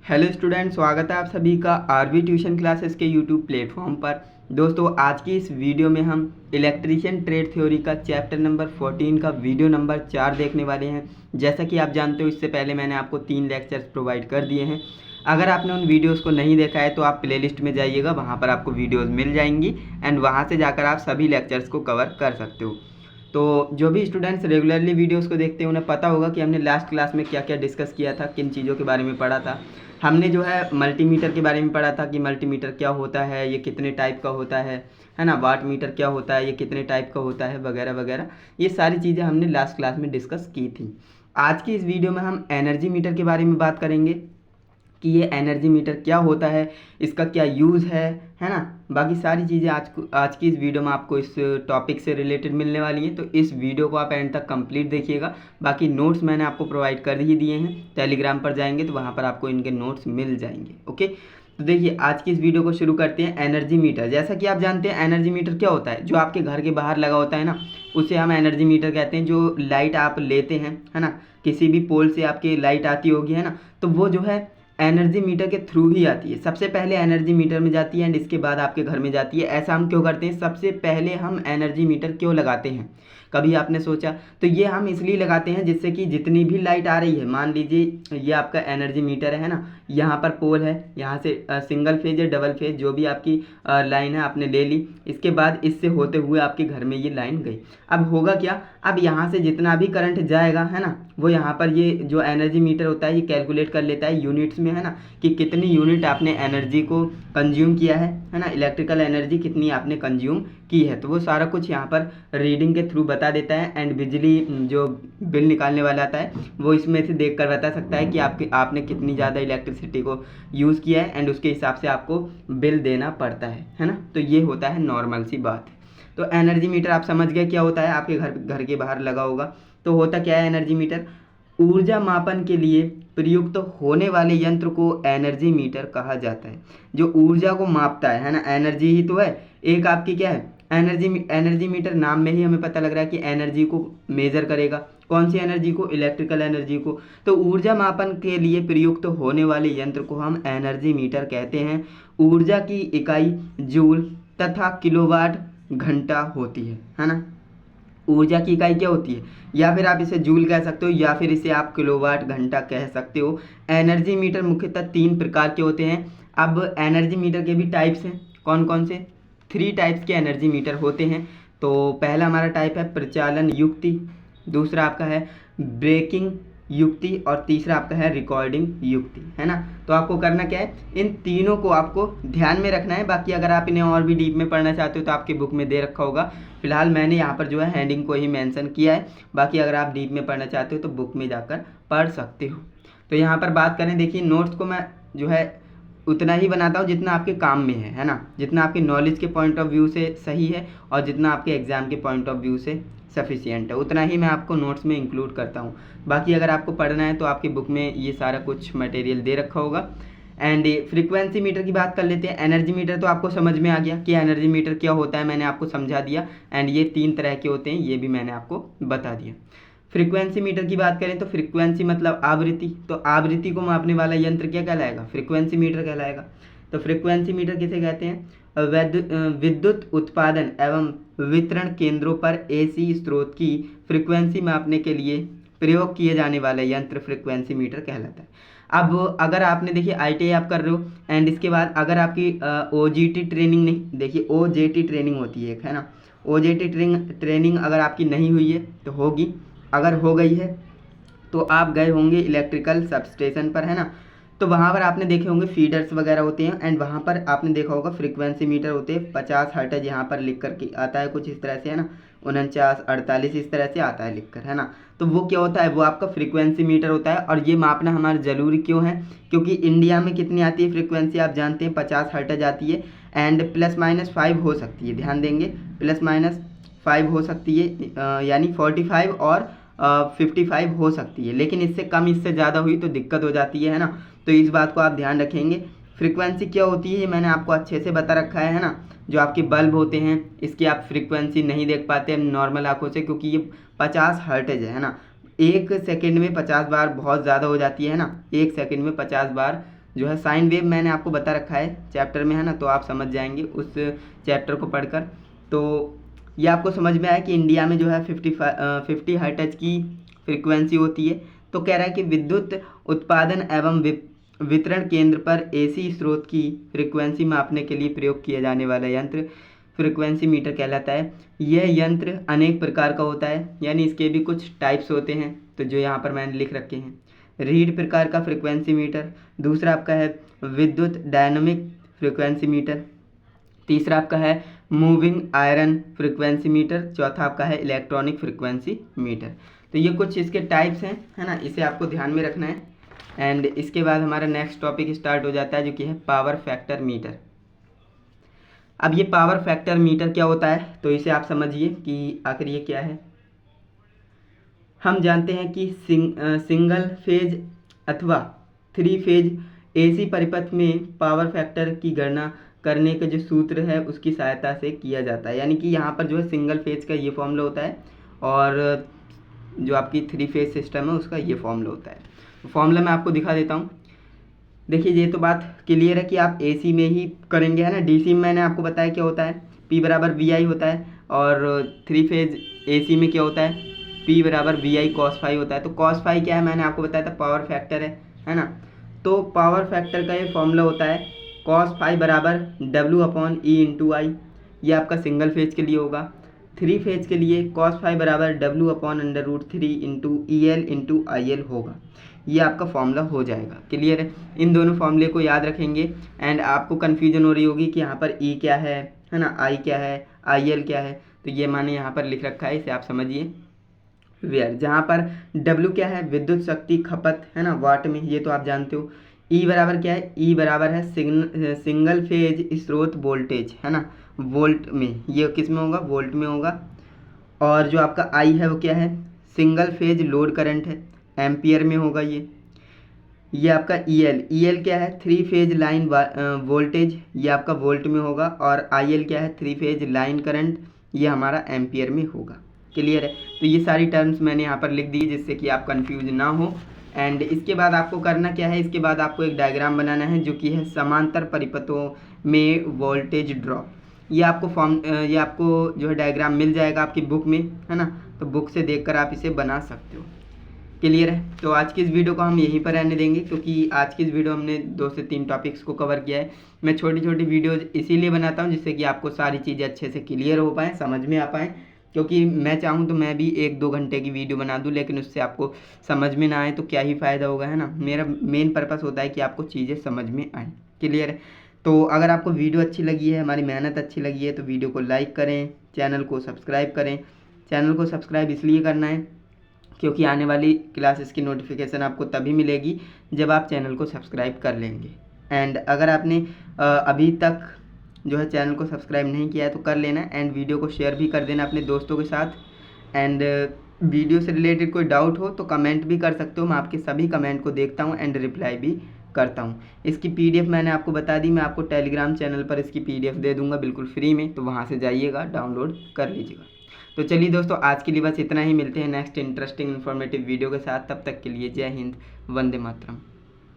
Hello student, स्वागत है आप सभी का आरवी ट्यूशन क्लासेस के यूट्यूब प्लेटफॉर्म पर। दोस्तों, आज की इस वीडियो में हम इलेक्ट्रीशियन ट्रेड थ्योरी का चैप्टर नंबर 14 का वीडियो नंबर 4 देखने वाले हैं। जैसा कि आप जानते हो, इससे पहले मैंने आपको 3 लेक्चर्स प्रोवाइड कर दिए हैं। अगर आपने उन वीडियोज़ को नहीं देखा है तो आप प्लेलिस्ट में जाइएगा, वहाँ पर आपको वीडियोज़ मिल जाएंगी एंड वहाँ से जाकर आप सभी लेक्चर्स को कवर कर सकते हो। तो जो भी स्टूडेंट्स रेगुलरली वीडियोस को देखते हैं उन्हें पता होगा कि हमने लास्ट क्लास में क्या क्या डिस्कस किया था, किन चीज़ों के बारे में पढ़ा था। हमने जो है मल्टीमीटर के बारे में पढ़ा था कि मल्टीमीटर क्या होता है, ये कितने टाइप का होता है ना। वाट मीटर क्या होता है, ये कितने टाइप का होता है, वगैरह वगैरह। ये सारी चीज़ें हमने लास्ट क्लास में डिस्कस की थी। आज की इस वीडियो में हम एनर्जी मीटर के बारे में बात करेंगे कि ये एनर्जी मीटर क्या होता है, इसका क्या यूज़ है ना। बाकी सारी चीज़ें आज की इस वीडियो में आपको इस टॉपिक से रिलेटेड मिलने वाली हैं, तो इस वीडियो को आप एंड तक कंप्लीट देखिएगा। बाकी नोट्स मैंने आपको प्रोवाइड कर ही दिए हैं, टेलीग्राम पर जाएंगे तो वहाँ पर आपको इनके नोट्स मिल जाएंगे। ओके, तो देखिए आज की इस वीडियो को शुरू करते हैं। एनर्जी मीटर, जैसा कि आप जानते हैं एनर्जी मीटर क्या होता है, जो आपके घर के बाहर लगा होता है ना, उसे हम एनर्जी मीटर कहते हैं। जो लाइट आप लेते हैं है ना, किसी भी पोल से आपकी लाइट आती होगी है ना, तो वो जो है एनर्जी मीटर के थ्रू ही आती है। सबसे पहले एनर्जी मीटर में जाती है एंड इसके बाद आपके घर में जाती है। ऐसा हम क्यों करते हैं, सबसे पहले हम एनर्जी मीटर क्यों लगाते हैं, कभी आपने सोचा? तो ये हम इसलिए लगाते हैं जिससे कि जितनी भी लाइट आ रही है, मान लीजिए ये आपका एनर्जी मीटर है ना, यहाँ पर पोल है, यहाँ से सिंगल फेज या डबल फेज जो भी आपकी लाइन है आपने ले ली, इसके बाद इससे होते हुए आपके घर में ये लाइन गई। अब होगा क्या, अब यहाँ से जितना भी करंट जाएगा है ना, वो यहाँ पर ये जो एनर्जी मीटर होता है ये कैलकुलेट कर लेता है यूनिट्स में है ना, कि कितनी यूनिट आपने एनर्जी को कंज्यूम किया है ना, इलेक्ट्रिकल एनर्जी कितनी आपने कंज्यूम की है। तो वो सारा कुछ यहाँ पर रीडिंग के थ्रू बता देता है एंड बिजली जो बिल निकालने वाला आता है वो इसमें से देख कर बता सकता है कि आपने कितनी ज़्यादा इलेक्ट्रिसिटी को यूज़ किया है एंड उसके हिसाब से आपको बिल देना पड़ता है ना। तो ये होता है नॉर्मल सी बात। तो एनर्जी मीटर आप समझ गए क्या होता है, आपके घर के बाहर लगा होगा। तो होता क्या है एनर्जी मीटर, ऊर्जा मापन के लिए प्रयुक्त होने वाले यंत्र को एनर्जी मीटर कहा जाता है। जो ऊर्जा को मापता है ना, एनर्जी ही तो है एक आपकी, क्या है एनर्जी मीटर। नाम में ही हमें पता लग रहा है कि एनर्जी को मेजर करेगा। कौन सी एनर्जी को, इलेक्ट्रिकल एनर्जी को। तो ऊर्जा मापन के लिए प्रयुक्त होने वाले यंत्र को हम एनर्जी मीटर कहते हैं। ऊर्जा की इकाई जूल तथा किलोवाट घंटा होती है ना। ऊर्जा की इकाई क्या होती है, या फिर आप इसे जूल कह सकते हो या फिर इसे आप किलोवाट घंटा कह सकते हो। एनर्जी मीटर मुख्यतः 3 प्रकार के होते हैं। अब एनर्जी मीटर के भी टाइप्स हैं, कौन कौन से, 3 टाइप्स के एनर्जी मीटर होते हैं। तो पहला हमारा टाइप है प्रचालन युक्ति, दूसरा आपका है ब्रेकिंग युक्ति और तीसरा आपका है रिकॉर्डिंग युक्ति, है ना। तो आपको करना क्या है, इन तीनों को आपको ध्यान में रखना है। बाकी अगर आप इन्हें और भी डीप में पढ़ना चाहते हो तो आपके बुक में दे रखा होगा। फिलहाल मैंने यहाँ पर जो है हेडिंग को ही मेंशन किया है, बाकी अगर आप डीप में पढ़ना चाहते हो तो बुक में जाकर पढ़ सकते हो। तो यहाँ पर बात करें, देखिए नोट्स को मैं जो है उतना ही बनाता हूँ जितना आपके काम में है ना, जितना आपके नॉलेज के पॉइंट ऑफ व्यू से सही है और जितना आपके एग्जाम के पॉइंट ऑफ व्यू से सफिशिएंट है, उतना ही मैं आपको नोट्स में इंक्लूड करता हूँ। बाकी अगर आपको पढ़ना है तो आपकी बुक में ये सारा कुछ मटेरियल दे रखा होगा। एंड फ्रीक्वेंसी मीटर की बात कर लेते हैं। एनर्जी मीटर तो आपको समझ में आ गया कि एनर्जी मीटर क्या होता है, मैंने आपको समझा दिया। एंड ये 3 तरह के होते हैं, ये भी मैंने आपको बता दिया। फ्रीक्वेंसी मीटर की बात करें तो फ्रीक्वेंसी मतलब आवृत्ति, तो आवृत्ति को मापने वाला यंत्र क्या कहलाएगा, फ्रीक्वेंसी मीटर कहलाएगा। तो फ्रीक्वेंसी मीटर किसे कहते हैं, विद्युत उत्पादन एवं वितरण केंद्रों पर एसी स्रोत की फ्रीक्वेंसी मापने के लिए प्रयोग किए जाने वाला यंत्र फ्रीक्वेंसी मीटर कहलाता है। अब अगर आपने देखिए ITI आप कर रहे हो एंड इसके बाद अगर आपकी OJT ट्रेनिंग नहीं, देखिए OJT ट्रेनिंग होती है एक, है ना। OJT ट्रेनिंग अगर आपकी नहीं हुई है तो होगी, अगर हो गई है तो आप गए होंगे इलेक्ट्रिकल सबस्टेशन पर, है ना। तो वहाँ पर आपने देखे होंगे फीडर्स वगैरह होते हैं एंड वहाँ पर आपने देखा होगा फ्रीक्वेंसी मीटर होते हैं। 50 हर्ट्ज यहाँ पर लिख कर के आता है कुछ इस तरह से, है ना, 49 48 इस तरह से आता है लिख कर, है ना। तो वो क्या होता है, वो आपका फ्रीक्वेंसी मीटर होता है। और ये मापना हमारा ज़रूरी क्यों है, क्योंकि इंडिया में कितनी आती है फ्रीक्वेंसी आप जानते हैं, 50 हर्ट्ज आती है एंड ±5 हो सकती है, ध्यान देंगे ±5 हो सकती है, यानी 45 और 55 हो सकती है। लेकिन इससे कम, इससे ज़्यादा हुई तो दिक्कत हो जाती है ना। तो इस बात को आप ध्यान रखेंगे। फ्रीक्वेंसी क्या होती है ये मैंने आपको अच्छे से बता रखा है ना। जो आपके बल्ब होते हैं इसकी आप फ्रीक्वेंसी नहीं देख पाते नॉर्मल आंखों से, क्योंकि ये 50 हर्ट्ज है ना। 1 सेकंड में 50 बार बहुत ज़्यादा हो जाती है ना, 1 सेकंड में 50 बार जो है साइन वेव मैंने आपको बता रखा है चैप्टर में, है ना, तो आप समझ जाएंगे उस चैप्टर को पढ़कर। तो ये आपको समझ में आया कि इंडिया में जो है 50 हर्ट्ज की फ्रीक्वेंसी होती है। तो कह रहा है कि विद्युत उत्पादन एवं वितरण केंद्र पर एसी स्रोत की फ्रीक्वेंसी मापने के लिए प्रयोग किया जाने वाला यंत्र फ्रीक्वेंसी मीटर कहलाता है। यह यंत्र अनेक प्रकार का होता है, यानी इसके भी कुछ टाइप्स होते हैं, तो जो यहाँ पर मैंने लिख रखे हैं। रीड प्रकार का फ्रीक्वेंसी मीटर, दूसरा आपका है विद्युत डायनामिक फ्रीक्वेंसी मीटर, तीसरा आपका है मूविंग आयरन फ्रीक्वेंसी मीटर, चौथा आपका है इलेक्ट्रॉनिक फ्रीक्वेंसी मीटर। तो ये कुछ इसके टाइप्स हैं, है ना, इसे आपको ध्यान में रखना है। एंड इसके बाद हमारा नेक्स्ट टॉपिक स्टार्ट हो जाता है जो कि है पावर फैक्टर मीटर। अब ये पावर फैक्टर मीटर क्या होता है, तो इसे आप समझिए कि आखिर ये क्या है। हम जानते हैं कि सिंगल फेज अथवा 3 फेज एसी परिपथ में पावर फैक्टर की गणना करने का जो सूत्र है उसकी सहायता से किया जाता है। यानी कि यहाँ पर जो है सिंगल फेज का ये फॉर्मूला होता है और जो आपकी 3 फेज सिस्टम है उसका ये फॉर्मूला होता है। फॉर्मूला मैं आपको दिखा देता हूँ। देखिए ये तो बात क्लियर है कि आप एसी में ही करेंगे, है ना। डीसी में मैंने आपको बताया क्या होता है, P बराबर VI होता है, और 3 फेज एसी में क्या होता है, P बराबर VI cos फाई होता है। तो cos फाई क्या है, मैंने आपको बताया था पावर फैक्टर है ना। तो पावर फैक्टर का ये फॉर्मूला होता है cos फाई बराबर W/E/I। ये आपका सिंगल फेज के लिए होगा। 3 फेज के लिए cos फाई बराबर W/√3 EL/IL होगा। ये आपका फॉर्मूला हो जाएगा। क्लियर है, इन दोनों फॉर्मूले को याद रखेंगे। एंड आपको कन्फ्यूजन हो रही होगी कि यहाँ पर E क्या है ना, I क्या है, IL क्या है, तो ये मैंने यहाँ पर लिख रखा है, इसे आप समझिए। वेयर जहाँ पर W क्या है, विद्युत शक्ति खपत, है ना, वाट में, ये तो आप जानते हो। E बराबर क्या है, E बराबर है सिंगल फेज स्रोत वोल्टेज, है ना, वोल्ट में, ये किस में होगा, वोल्ट में होगा। और जो आपका I है वो क्या है, सिंगल फेज लोड करंट है, एम्पियर में होगा। ये आपका EL क्या है, 3 फेज लाइन वोल्टेज, ये आपका वोल्ट में होगा। और IL क्या है, 3 फेज लाइन करंट, ये हमारा एम्पियर में होगा। क्लियर है, तो ये सारी टर्म्स मैंने यहाँ पर लिख दी जिससे कि आप कंफ्यूज ना हो। एंड इसके बाद आपको करना क्या है, इसके बाद आपको एक डायग्राम बनाना है जो कि है समांतर परिपथों में वोल्टेज ड्रॉप। ये आपको जो है डायग्राम मिल जाएगा आपकी बुक में, है ना, तो बुक से देखकर आप इसे बना सकते हो। क्लियर है, तो आज की इस वीडियो को हम यहीं पर रहने देंगे क्योंकि आज की इस वीडियो हमने 2 से 3 टॉपिक्स को कवर किया है। मैं छोटी छोटी वीडियोज इसीलिए बनाता हूँ जिससे कि आपको सारी चीज़ें अच्छे से क्लियर हो पाएँ, समझ में आ पाएँ। क्योंकि मैं चाहूँ तो मैं भी 1-2 घंटे की वीडियो बना दूँ, लेकिन उससे आपको समझ में ना आए तो क्या ही फ़ायदा होगा, है ना। मेरा मेन पर्पस होता है कि आपको चीज़ें समझ में आएँ। क्लियर है, तो अगर आपको वीडियो अच्छी लगी है, हमारी मेहनत अच्छी लगी है, तो वीडियो को लाइक करें, चैनल को सब्सक्राइब करें। चैनल को सब्सक्राइब इसलिए करना है क्योंकि आने वाली क्लासेस की नोटिफिकेशन आपको तभी मिलेगी जब आप चैनल को सब्सक्राइब कर लेंगे। एंड अगर आपने अभी तक जो है चैनल को सब्सक्राइब नहीं किया है तो कर लेना। एंड वीडियो को शेयर भी कर देना अपने दोस्तों के साथ। एंड वीडियो से रिलेटेड कोई डाउट हो तो कमेंट भी कर सकते हो, मैं आपके सभी कमेंट को देखता हूँ एंड रिप्लाई भी करता हूँ। इसकी PDF मैंने आपको बता दी, मैं आपको टेलीग्राम चैनल पर इसकी PDF दे दूँगा बिल्कुल फ्री में, तो वहाँ से जाइएगा, डाउनलोड कर लीजिएगा। तो चलिए दोस्तों, आज के लिए बस इतना ही। मिलते हैं नेक्स्ट इंटरेस्टिंग इन्फॉर्मेटिव वीडियो के साथ। तब तक के लिए जय हिंद, वंदे मातरम।